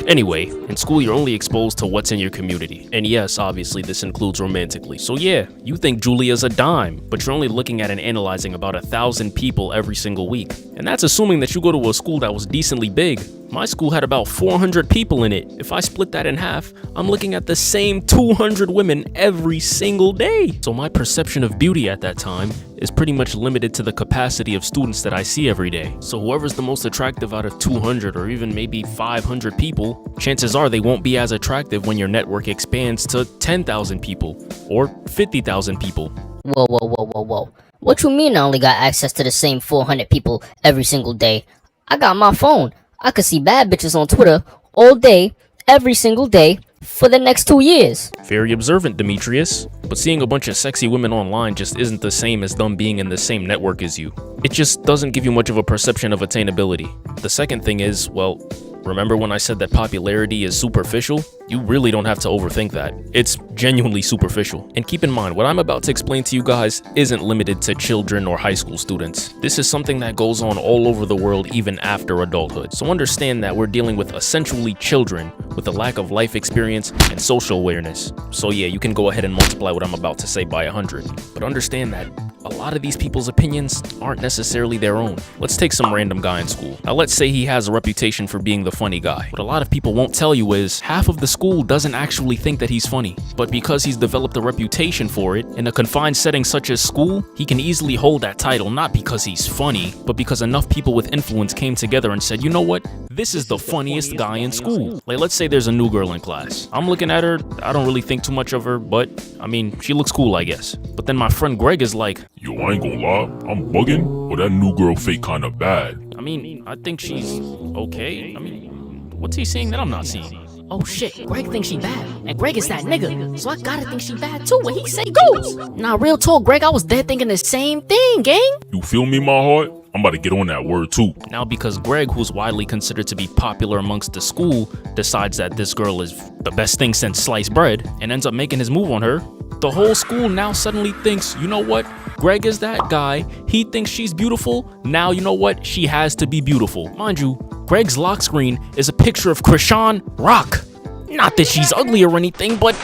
Anyway, in school you're only exposed to what's in your community. And yes, obviously this includes romantically. So yeah, you think Julia's a dime, but you're only looking at and analyzing about 1,000 people every single week. And that's assuming that you go to a school that was decently big. My school had about 400 people in it. If I split that in half, I'm looking at the same 200 women every single day. So my perception of beauty at that time is pretty much limited to the capacity of students that I see every day. So whoever's the most attractive out of 200 or even maybe 500 people, chances are they won't be as attractive when your network expands to 10,000 people or 50,000 people. Whoa. What you mean I only got access to the same 400 people every single day? I got my phone. I could see bad bitches on Twitter all day, every single day, for the next 2 years. Very observant, Demetrius. But seeing a bunch of sexy women online just isn't the same as them being in the same network as you. It just doesn't give you much of a perception of attainability. The second thing is, well, remember when I said that popularity is superficial? You really don't have to overthink that. It's genuinely superficial. And keep in mind, what I'm about to explain to you guys isn't limited to children or high school students. This is something that goes on all over the world even after adulthood. So understand that we're dealing with essentially children with a lack of life experience and social awareness. So yeah, you can go ahead and multiply what I'm about to say by 100. But understand that a lot of these people's opinions aren't necessarily their own. Let's take some random guy in school. Now let's say he has a reputation for being the funny guy. What a lot of people won't tell you is half of the school doesn't actually think that he's funny. But because he's developed a reputation for it in a confined setting such as school, he can easily hold that title not because he's funny, but because enough people with influence came together and said, you know what? This is the funniest guy in school. Like, let's say there's a new girl in class. I'm looking at her, I don't really think too much of her, but I mean, she looks cool, I guess. But then my friend Greg is like, Yo, I ain't gonna lie, I'm bugging, or that new girl fake kinda bad. I mean, I think she's okay. I mean, what's he seeing that I'm not seeing? Oh shit, Greg thinks she bad. And Greg is that nigga, so I gotta think she bad too. What he say goes. Nah, real talk, Greg, I was there thinking the same thing, gang. You feel me, my heart? I'm about to get on that word too. Now because Greg, who's widely considered to be popular amongst the school, decides that this girl is the best thing since sliced bread and ends up making his move on her, the whole school now suddenly thinks, you know what? Greg is that guy. He thinks she's beautiful. Now you know what? She has to be beautiful. Mind you, Greg's lock screen is a picture of Krishan Rock. Not that she's ugly or anything, but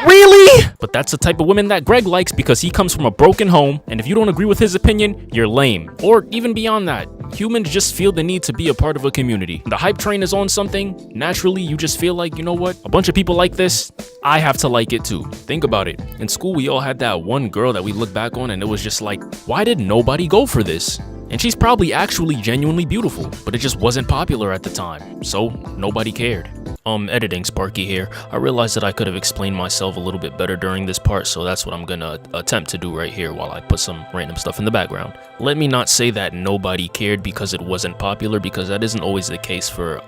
really? But that's the type of women that Greg likes because he comes from a broken home, and if you don't agree with his opinion, you're lame. Or even beyond that, humans just feel the need to be a part of a community. The hype train is on something, naturally you just feel like, you know what? A bunch of people like this, I have to like it too. Think about it. In school, we all had that one girl that we look back on and it was just like, why did nobody go for this? And she's probably actually genuinely beautiful, but it just wasn't popular at the time, so nobody cared. Editing Sparky here. I realized that I could have explained myself a little bit better during this part, so that's what I'm gonna attempt to do right here while I put some random stuff in the background. Let me not say that nobody cared because it wasn't popular, because that isn't always the case for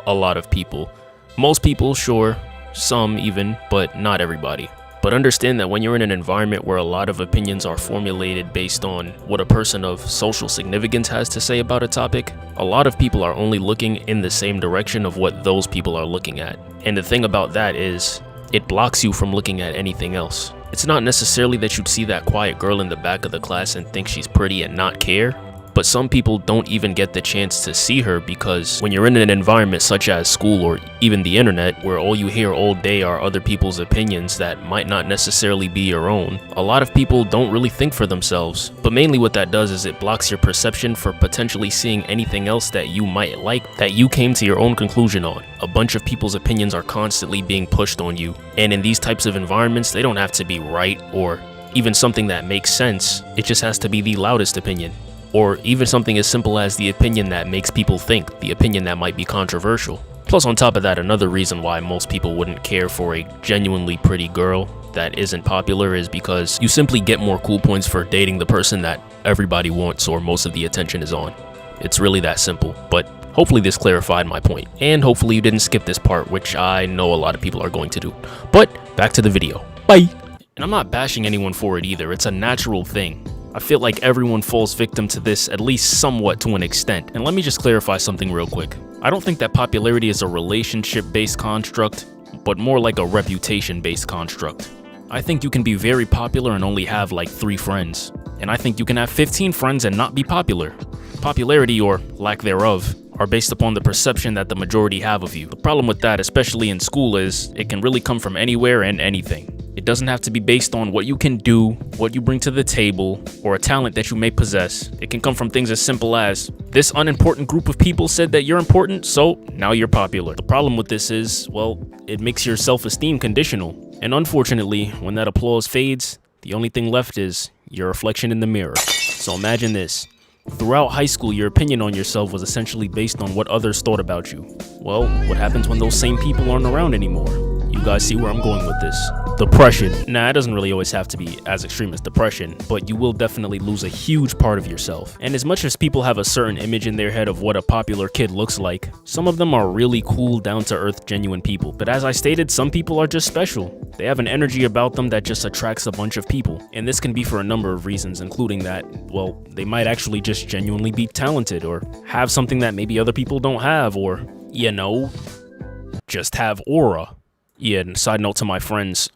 a lot of people. Most people, sure, some even, but not everybody. But understand that when you're in an environment where a lot of opinions are formulated based on what a person of social significance has to say about a topic, a lot of people are only looking in the same direction of what those people are looking at. And the thing about that is, it blocks you from looking at anything else. It's not necessarily that you'd see that quiet girl in the back of the class and think she's pretty and not care, but some people don't even get the chance to see her because when you're in an environment such as school or even the internet where all you hear all day are other people's opinions that might not necessarily be your own, a lot of people don't really think for themselves. But mainly what that does is it blocks your perception for potentially seeing anything else that you might like that you came to your own conclusion on. A bunch of people's opinions are constantly being pushed on you, and in these types of environments they don't have to be right or even something that makes sense. It just has to be the loudest opinion. Or even something as simple as the opinion that makes people think, the opinion that might be controversial. Plus on top of that, another reason why most people wouldn't care for a genuinely pretty girl that isn't popular is because you simply get more cool points for dating the person that everybody wants or most of the attention is on. It's really that simple, but Hopefully this clarified my point, and hopefully you didn't skip this part, which I know a lot of people are going to do. But back to the video. Bye! And I'm not bashing anyone for it either, it's a natural thing. I feel like everyone falls victim to this at least somewhat to an extent. And let me just clarify something real quick. I don't think that popularity is a relationship-based construct, but more like a reputation-based construct. I think you can be very popular and only have like 3 friends. And I think you can have 15 friends and not be popular. Popularity, or lack thereof, are based upon the perception that the majority have of you. The problem with that, especially in school, is it can really come from anywhere and anything. It doesn't have to be based on what you can do, what you bring to the table, or a talent that you may possess. It can come from things as simple as, this unimportant group of people said that you're important, so now you're popular. The problem with this is, well, it makes your self-esteem conditional. And unfortunately, when that applause fades, the only thing left is your reflection in the mirror. So imagine this. Throughout high school, your opinion on yourself was essentially based on what others thought about you. Well, what happens when those same people aren't around anymore? You guys see where I'm going with this. Depression. Nah, it doesn't really always have to be as extreme as depression, but you will definitely lose a huge part of yourself. And as much as people have a certain image in their head of what a popular kid looks like, some of them are really cool, down-to-earth, genuine people. But as I stated, some people are just special. They have an energy about them that just attracts a bunch of people. And this can be for a number of reasons, including that, well, they might actually just genuinely be talented, or have something that maybe other people don't have, or, you know, just have aura. Yeah, and side note to my friends,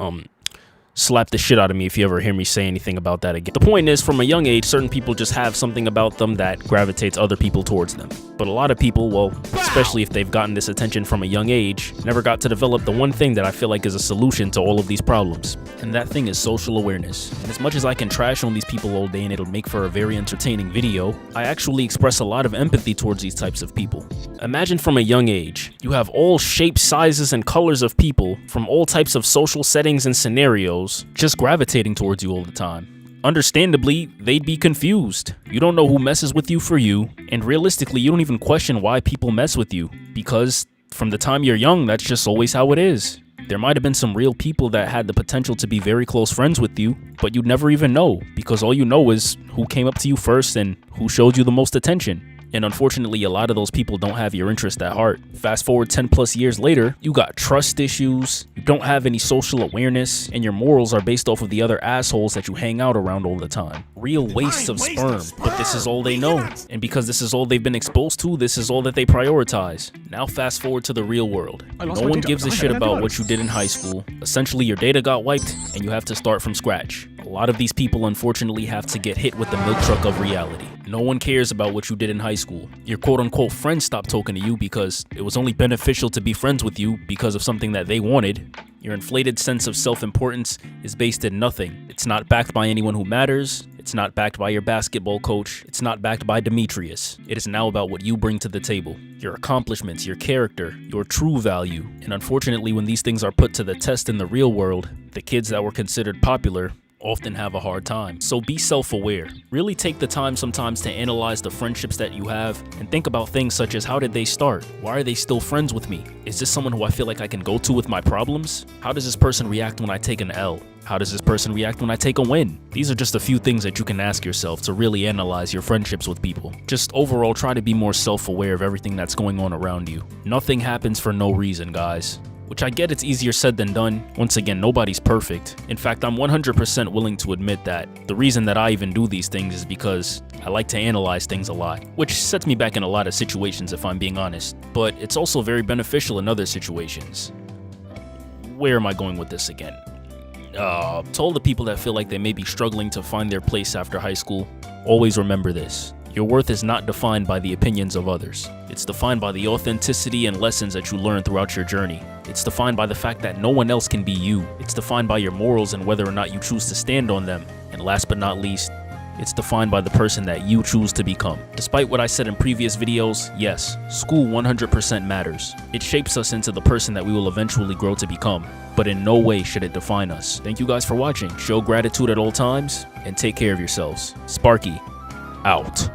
slap the shit out of me if you ever hear me say anything about that again. The point is, from a young age, certain people just have something about them that gravitates other people towards them. But a lot of people, well, especially if they've gotten this attention from a young age, never got to develop the one thing that I feel like is a solution to all of these problems. And that thing is social awareness. And as much as I can trash on these people all day and it'll make for a very entertaining video, I actually express a lot of empathy towards these types of people. Imagine from a young age, you have all shapes, sizes, and colors of people from all types of social settings and scenarios just gravitating towards you all the time. Understandably, they'd be confused. You don't know who messes with you for you, and realistically, you don't even question why people mess with you, because from the time you're young, that's just always how it is. There might have been some real people that had the potential to be very close friends with you, but you'd never even know, because all you know is who came up to you first and who showed you the most attention. And unfortunately, a lot of those people don't have your interest at heart. Fast forward 10 plus years later, you got trust issues, you don't have any social awareness, and your morals are based off of the other assholes that you hang out around all the time. Real wastes of sperm, but this is all they know. And because this is all they've been exposed to, this is all that they prioritize. Now fast forward to the real world. No one gives a shit about what you did in high school. Essentially, your data got wiped, and you have to start from scratch. A lot of these people unfortunately have to get hit with the milk truck of reality. No one cares about what you did in high school. Your quote-unquote friends stopped talking to you because it was only beneficial to be friends with you because of something that they wanted. Your inflated sense of self-importance is based in nothing. It's not backed by anyone who matters. It's not backed by your basketball coach. It's not backed by Demetrius. It is now about what you bring to the table. Your accomplishments, your character, your true value. And unfortunately, when these things are put to the test in the real world, the kids that were considered popular often have a hard time. So be self-aware. Really take the time sometimes to analyze the friendships that you have and think about things such as, how did they start? Why are they still friends with me? Is this someone who I feel like I can go to with my problems? How does this person react when I take an L? How does this person react when I take a win? These are just a few things that you can ask yourself to really analyze your friendships with people. Just overall, try to be more self-aware of everything that's going on around you. Nothing happens for no reason, guys. Which I get, it's easier said than done. Once again, nobody's perfect. In fact, I'm 100% willing to admit that the reason that I even do these things is because I like to analyze things a lot, which sets me back in a lot of situations if I'm being honest. But it's also very beneficial in other situations. Where am I going with this again? To all the people that feel like they may be struggling to find their place after high school, always remember this. Your worth is not defined by the opinions of others. It's defined by the authenticity and lessons that you learn throughout your journey. It's defined by the fact that no one else can be you. It's defined by your morals and whether or not you choose to stand on them. And last but not least, it's defined by the person that you choose to become. Despite what I said in previous videos, yes, school 100% matters. It shapes us into the person that we will eventually grow to become, but in no way should it define us. Thank you guys for watching. Show gratitude at all times, and take care of yourselves. Sparky, out.